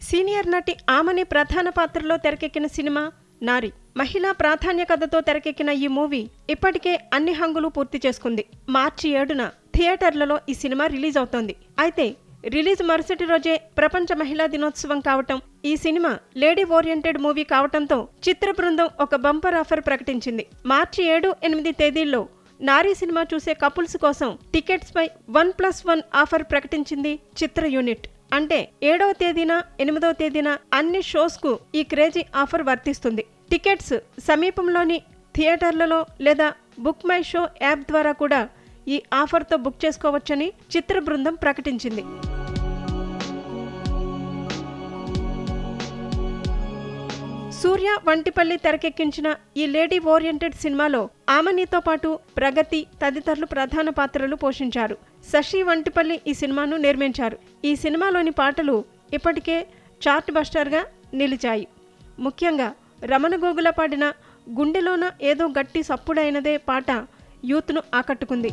Senior నటి ఆమని ప్రధాన పాత్రలో తెరకెక్కిన సినిమా నారి. మహిళా ప్రాధాన్య కథతో తెరకెక్కిన ఈ మూవీ ఇప్పటికే అన్ని హంగులు పూర్తి చేసుకుంది. మార్చి 7న థియేటర్లలో ఈ సినిమా రిలీజ్ అవుతోంది. అయితే రిలీజ్ మరుసటి రోజే ప్రపంచ మహిళా దినోత్సవం కావటం, ఈ సినిమా లేడీ ఓరియంటెడ్ మూవీ కావటంతో చిత్ర బృందం ఒక బంపర్ ఆఫర్ ప్రకటించింది. మార్చి 7, 8 తేదీల్లో నారీ సినిమా చూసే కపుల్స్ కోసం టికెట్స్ పై 1+1 ఆఫర్ ప్రకటించింది చిత్ర యూనిట్. అంటే 7వ తేదీన 8వ తేదీన అన్ని షోస్ కు ఈ క్రేజీ ఆఫర్ వర్తిస్తుంది. టికెట్స్ సమీపంలోని థియేటర్లలో లేదా బుక్ మై షో యాప్ ద్వారా కూడా ఈ ఆఫర్తో బుక్ చేసుకోవచ్చని చిత్ర బృందం ప్రకటించింది. సూర్య వంటిపల్లి తెరకెక్కించిన ఈ లేడీ ఓరియంటెడ్ సినిమాలో ఆమనితో పాటు ప్రగతి తదితరులు ప్రధాన పాత్రలు పోషించారు. శశి వంటిపల్లి ఈ సినిమాను నిర్మించారు. ఈ సినిమాలోని పాటలు ఇప్పటికే చార్ట్ బస్టర్గా నిలిచాయి. ముఖ్యంగా రమణ గోగుల పాడిన గుండెలోన ఏదో గట్టి సప్పుడైనదే పాట యూత్ను ఆకట్టుకుంది.